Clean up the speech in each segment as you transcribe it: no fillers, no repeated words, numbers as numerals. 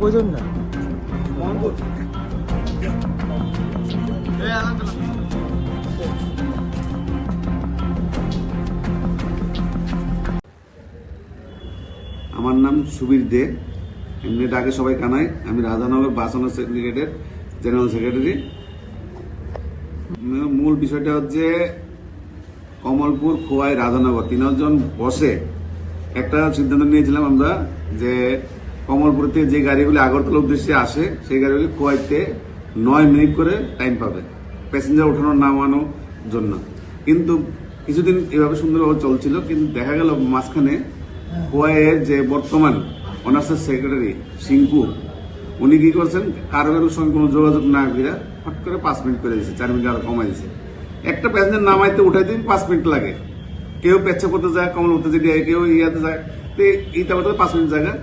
কইছেন না আমার নাম সুবীর দে, এমনি ডাকে সবাই কানাই। আমি রাধানগর বাসনা সিন্ডিকেটের জেনারেল সেক্রেটারি। মূল বিষয়টা হচ্ছে কমলপুর, খোয়াই, রাধানগর তিনজন বসে একটা সিদ্ধান্ত নিয়েছিলাম আমরা যে কমলপুরতে যে গাড়িগুলি আগরতলার উদ্দেশ্যে আসে সেই গাড়িগুলি খোয়াইতে 9 মিনিট করে টাইম পাবে প্যাসেঞ্জার ওঠানোর নামানোর জন্য। কিন্তু কিছুদিন এভাবে সুন্দরভাবে চলছিল, কিন্তু দেখা গেল মাঝখানে খোয়াইয়ের যে বর্তমান অনার্সের সেক্রেটারি সিংকু, উনি কি করছেন, কারোর সঙ্গে কোনো যোগাযোগ না করে হট করে 5 মিনিট করে দিয়েছে, 4 মিনিট আরো কমাই দিয়েছে। একটা প্যাসেঞ্জার নামাইতে উঠাইতে 5 মিনিট লাগে, কেউ পেচ্ছা করতে যায়, কমল উঠতে যায়, কেউ ইয়াতে যায়, তো এই তাহলে 5 মিনিট জায়গা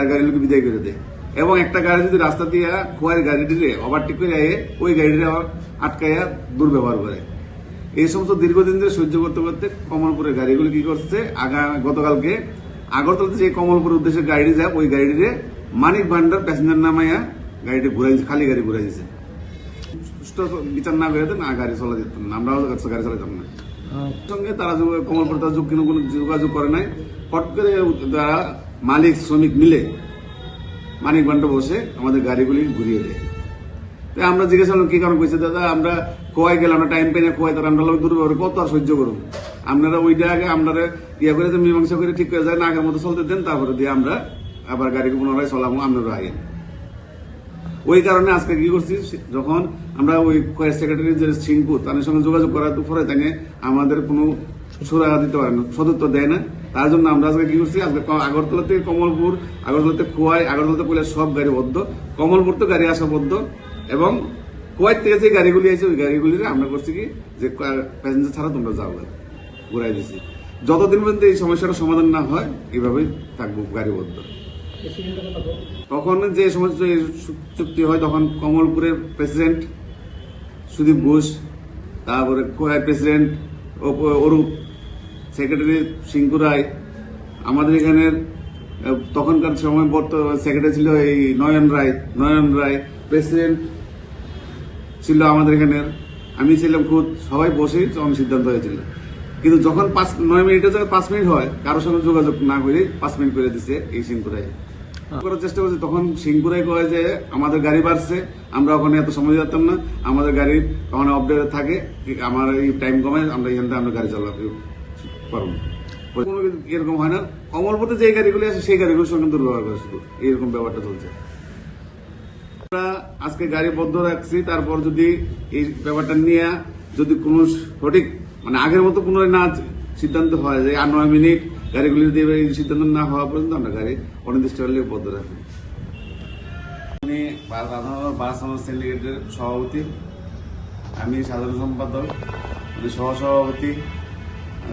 গাড়ি লোক বিদায় করে দেয়। এবং একটা গাড়ি যদি রাস্তা দিয়ে খোয়ার গাড়িটিরে ওভারটেক করে ওই গাড়িটা আটকাইয়া দুর্ব্যবহার করে। এই সমস্ত দীর্ঘদিন ধরে সহ্য করতে করতে কমলপুরের গাড়িগুলি কি করছে, গতকালকে আগরতলাতে যে কমলপুরের উদ্দেশ্যে গাড়ি যায় ওই গাড়িটিরে মানিক ভান্ডার প্যাসেঞ্জার নামাইয়া গাড়িটি ঘুরাই, খালি গাড়ি ঘুরাই দিয়েছে। সুষ্ঠু বিচার না করে না গাড়ি চলা যেত না, আমরাও গাড়ি চালাতাম না। সঙ্গে তারা কমলপুর তারা কোনো যোগাযোগ করে নাই। হট করে তারা মালিক শ্রমিক মিলে মানিক ভান্ডার বসে আমাদের গাড়িগুলি ঘুরিয়ে দেয়। তাই আমরা জিজ্ঞাসা করলাম কি কারণ কইছে, দাদা আমরা খোয়াই গেলাম না, টাইম পেয়ে খোয়াই, তারা আমরা দুর্ব্যবহার কত আর সহ্য করুন, আপনারা ওইটা আগে আপনারা ইয়ে করে মীমাংসা করে ঠিক করে যায় না, আগের মতো চলতে দেন, তারপরে দিয়ে আমরা আবার গাড়িকে পুনরায় চলাবো, আপনারা আইন। ওই কারণে আজকে কি করছি, যখন আমরা ওই সেক্রেটারি যে সিংকু তাদের সঙ্গে যোগাযোগ করার পরে তাকে আমাদের কোনো সুরাহা দিতে পারে না, সদুত্তর দেয় না। তার জন্য আমরা আজকে কি করছি, আজকে আগরতলা থেকে কমলপুর, আগরতলাতে খোয়াই, আগরতলাতে বলে সব গাড়ি বদ্ধ, কমলপুর তো গাড়ি আসা বদ্ধ, এবং খোয়াই থেকে যে গাড়িগুলি আছে ওই গাড়িগুলি আমরা করছি কি যে প্যাসেঞ্জার ছাড়া তোমরা যাও, ঘুরাই দিচ্ছি। যতদিন পর্যন্ত এই সমস্যাটা সমাধান না হয় এইভাবেই থাকবো গাড়িবদ্ধ। তখন যে সমস্ত চুক্তি হয় তখন কমলপুরের প্রেসিডেন্ট সুদীপ ঘোষ, তারপরে খোয়াই প্রেসিডেন্ট অরূপ, সেক্রেটারি সিংকু রায়, আমাদের এখানের তখনকার সময় সেক্রেটারি ছিল এই নয়ন রায়, প্রেসিডেন্ট ছিল আমাদের এখানের, আমি ছিলাম খুদ, সবাই বসেই সিদ্ধান্ত হয়েছিল। কিন্তু যখন 9 মিনিটের জায়গায় 5 মিনিট হয়, কারোর সঙ্গে যোগাযোগ না করে 5 মিনিট করে দিচ্ছে এই সিংকুরাই করার চেষ্টা করছে। তখন সিংকুরাই কয় যে আমাদের গাড়ি বাড়ছে, আমরা ওখানে এত সময় যেতাম না, আমাদের গাড়ি ওখানে আপডেট থাকে, আমার এই টাইম কমে, আমরা এখান থেকে আমরা গাড়ি চালাতে পারবো। কোনো এরকম হয় না, কমলপুরে যে গাড়িগুলি আছে সেই গাড়িগুলোর সঙ্গে দুর্ব্যবহার করে, শুধু এইরকম ব্যাপারটা চলছে। আজকে গাড়ি বন্ধ রাখছি, তারপর যদি এই ব্যাপারটা নিয়ে যদি কোনো সঠিক মানে আগের মতো পুনরায় না সিদ্ধান্ত হয় যে আর 9 মিনিট গাড়িগুলি দিয়ে এই সিদ্ধান্ত না হওয়া পর্যন্ত আমরা গাড়ি অনির্দিষ্টকালে বন্ধ রাখি। উনি রাধানগর বাসনা সিন্ডিকেটের সভাপতি, আমি সাধারণ সম্পাদক, উনি সহসভাপতি,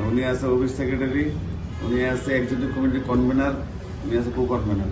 উনি আছে অফিস সেক্রেটারি, উনি আছে এক্সিকিউটিভ কমিটির কনভেনার, উনি আছে কো কনভেনার।